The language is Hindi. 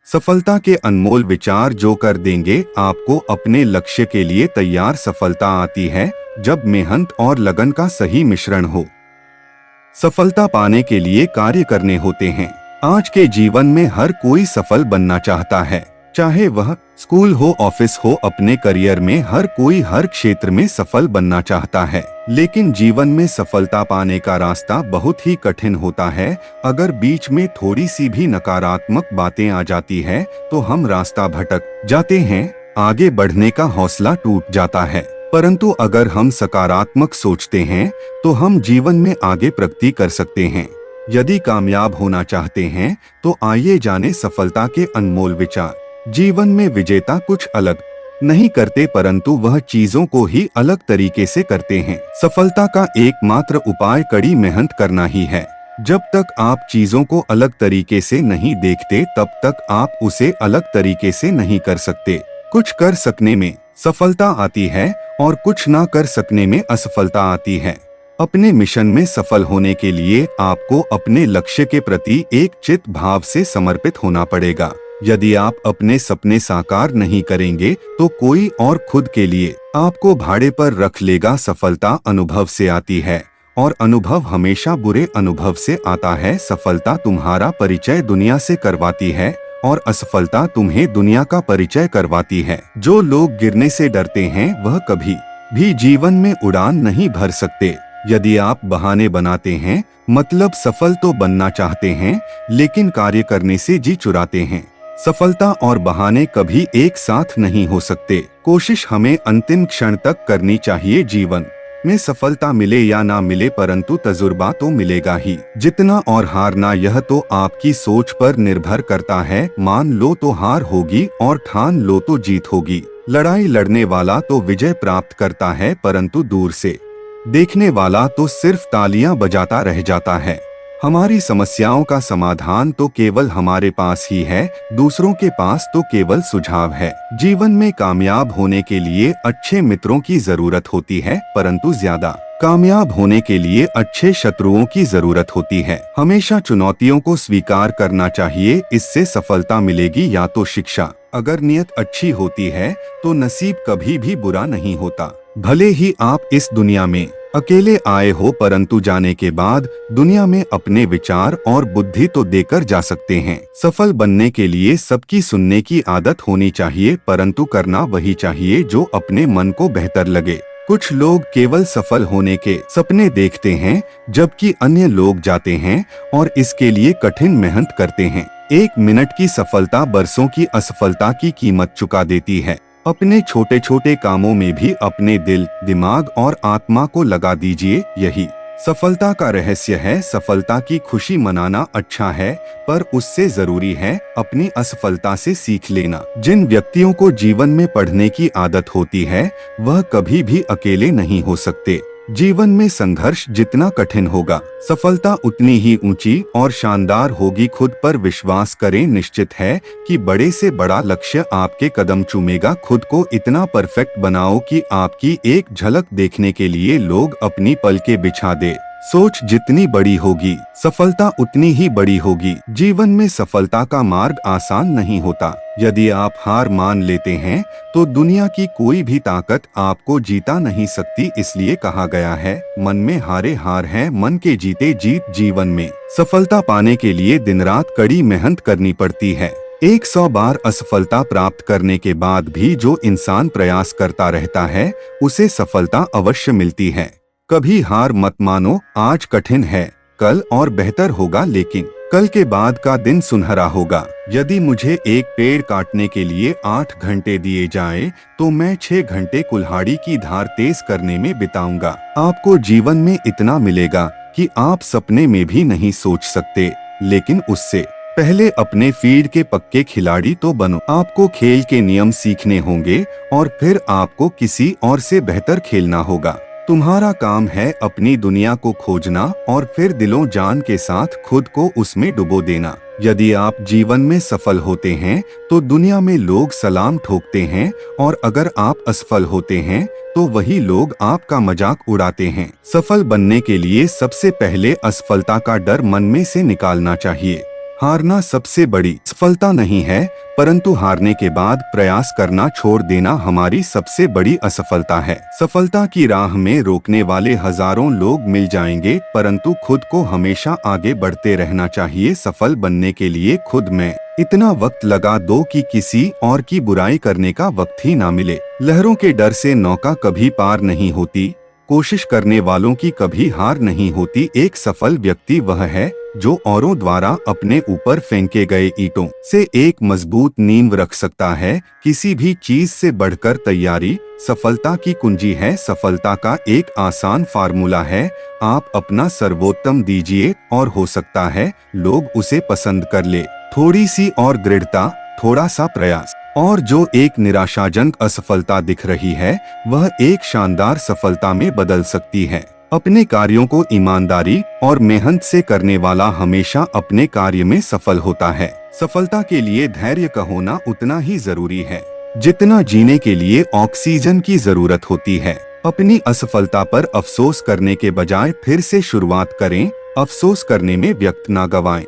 सफलता के अनमोल विचार जो कर देंगे आपको अपने लक्ष्य के लिए तैयार। सफलता आती है जब मेहनत और लगन का सही मिश्रण हो। सफलता पाने के लिए कार्य करने होते हैं। आज के जीवन में हर कोई सफल बनना चाहता है, चाहे वह स्कूल हो, ऑफिस हो, अपने करियर में हर कोई हर क्षेत्र में सफल बनना चाहता है। लेकिन जीवन में सफलता पाने का रास्ता बहुत ही कठिन होता है। अगर बीच में थोड़ी सी भी नकारात्मक बातें आ जाती है तो हम रास्ता भटक जाते हैं, आगे बढ़ने का हौसला टूट जाता है। परंतु अगर हम सकारात्मक सोचते हैं तो हम जीवन में आगे प्रगति कर सकते हैं। यदि कामयाब होना चाहते हैं तो आइए जाने सफलता के अनमोल विचार। जीवन में विजेता कुछ अलग नहीं करते, परंतु वह चीजों को ही अलग तरीके से करते हैं। सफलता का एकमात्र उपाय कड़ी मेहनत करना ही है। जब तक आप चीजों को अलग तरीके से नहीं देखते तब तक आप उसे अलग तरीके से नहीं कर सकते। कुछ कर सकने में सफलता आती है और कुछ ना कर सकने में असफलता आती है। अपने मिशन में सफल होने के लिए आपको अपने लक्ष्य के प्रति एक चित भाव से समर्पित होना पड़ेगा। यदि आप अपने सपने साकार नहीं करेंगे तो कोई और खुद के लिए आपको भाड़े पर रख लेगा। सफलता अनुभव से आती है और अनुभव हमेशा बुरे अनुभव से आता है। सफलता तुम्हारा परिचय दुनिया से करवाती है और असफलता तुम्हें दुनिया का परिचय करवाती है। जो लोग गिरने से डरते हैं वह कभी भी जीवन में उड़ान नहीं भर सकते। यदि आप बहाने बनाते हैं, मतलब सफल तो बनना चाहते हैं लेकिन कार्य करने से जी चुराते हैं। सफलता और बहाने कभी एक साथ नहीं हो सकते। कोशिश हमें अंतिम क्षण तक करनी चाहिए। जीवन में सफलता मिले या ना मिले, परंतु तजुर्बा तो मिलेगा ही। जितना और हारना यह तो आपकी सोच पर निर्भर करता है। मान लो तो हार होगी और ठान लो तो जीत होगी। लड़ाई लड़ने वाला तो विजय प्राप्त करता है, परंतु दूर से देखने वाला तो सिर्फ तालियां बजाता रह जाता है। हमारी समस्याओं का समाधान तो केवल हमारे पास ही है, दूसरों के पास तो केवल सुझाव है। जीवन में कामयाब होने के लिए अच्छे मित्रों की जरूरत होती है, परंतु ज्यादा कामयाब होने के लिए अच्छे शत्रुओं की जरूरत होती है। हमेशा चुनौतियों को स्वीकार करना चाहिए, इससे सफलता मिलेगी या तो शिक्षा। अगर नियत अच्छी होती है तो नसीब कभी भी बुरा नहीं होता। भले ही आप इस दुनिया में अकेले आए हो, परंतु जाने के बाद दुनिया में अपने विचार और बुद्धि तो देकर जा सकते हैं। सफल बनने के लिए सबकी सुनने की आदत होनी चाहिए, परंतु करना वही चाहिए जो अपने मन को बेहतर लगे। कुछ लोग केवल सफल होने के सपने देखते हैं, जबकि अन्य लोग जाते हैं और इसके लिए कठिन मेहनत करते हैं। 1 मिनट की सफलता बरसों की असफलता की कीमत चुका देती है। अपने छोटे छोटे कामों में भी अपने दिल, दिमाग और आत्मा को लगा दीजिए, यही सफलता का रहस्य है। सफलता की खुशी मनाना अच्छा है, पर उससे जरूरी है अपनी असफलता से सीख लेना। जिन व्यक्तियों को जीवन में पढ़ने की आदत होती है वह कभी भी अकेले नहीं हो सकते। जीवन में संघर्ष जितना कठिन होगा, सफलता उतनी ही ऊंची और शानदार होगी। खुद पर विश्वास करें, निश्चित है कि बड़े से बड़ा लक्ष्य आपके कदम चूमेगा। खुद को इतना परफेक्ट बनाओ कि आपकी एक झलक देखने के लिए लोग अपनी पलकें बिछा दे। सोच जितनी बड़ी होगी, सफलता उतनी ही बड़ी होगी। जीवन में सफलता का मार्ग आसान नहीं होता। यदि आप हार मान लेते हैं तो दुनिया की कोई भी ताकत आपको जीता नहीं सकती। इसलिए कहा गया है, मन में हारे हार है, मन के जीते जीत। जीवन में सफलता पाने के लिए दिन रात कड़ी मेहनत करनी पड़ती है। 100 बार असफलता प्राप्त करने के बाद भी जो इंसान प्रयास करता रहता है उसे सफलता अवश्य मिलती है। कभी हार मत मानो। आज कठिन है, कल और बेहतर होगा, लेकिन कल के बाद का दिन सुनहरा होगा। यदि मुझे एक पेड़ काटने के लिए 8 घंटे दिए जाएं, तो मैं 6 घंटे कुल्हाड़ी की धार तेज करने में बिताऊंगा। आपको जीवन में इतना मिलेगा कि आप सपने में भी नहीं सोच सकते, लेकिन उससे पहले अपने फील्ड के पक्के खिलाड़ी तो बनो। आपको खेल के नियम सीखने होंगे और फिर आपको किसी और से बेहतर खेलना होगा। तुम्हारा काम है अपनी दुनिया को खोजना और फिर दिलों जान के साथ खुद को उसमें डुबो देना। यदि आप जीवन में सफल होते हैं तो दुनिया में लोग सलाम ठोकते हैं, और अगर आप असफल होते हैं तो वही लोग आपका मजाक उड़ाते हैं। सफल बनने के लिए सबसे पहले असफलता का डर मन में से निकालना चाहिए। हारना सबसे बड़ी सफलता नहीं है, परंतु हारने के बाद प्रयास करना छोड़ देना हमारी सबसे बड़ी असफलता है। सफलता की राह में रोकने वाले हजारों लोग मिल जाएंगे, परंतु खुद को हमेशा आगे बढ़ते रहना चाहिए। सफल बनने के लिए खुद में इतना वक्त लगा दो कि किसी और की बुराई करने का वक्त ही ना मिले। लहरों के डर से नौका कभी पार नहीं होती, कोशिश करने वालों की कभी हार नहीं होती। एक सफल व्यक्ति वह है जो औरों द्वारा अपने ऊपर फेंके गए ईंटों से एक मजबूत नींव रख सकता है। किसी भी चीज से बढ़कर तैयारी सफलता की कुंजी है। सफलता का एक आसान फार्मूला है, आप अपना सर्वोत्तम दीजिए और हो सकता है लोग उसे पसंद कर ले। थोड़ी सी और दृढ़ता, थोड़ा सा प्रयास, और जो एक निराशाजनक असफलता दिख रही है वह एक शानदार सफलता में बदल सकती है। अपने कार्यों को ईमानदारी और मेहनत से करने वाला हमेशा अपने कार्य में सफल होता है। सफलता के लिए धैर्य का होना उतना ही जरूरी है जितना जीने के लिए ऑक्सीजन की जरूरत होती है। अपनी असफलता पर अफसोस करने के बजाय फिर से शुरुआत करें। अफसोस करने में वक्त ना गवाएं।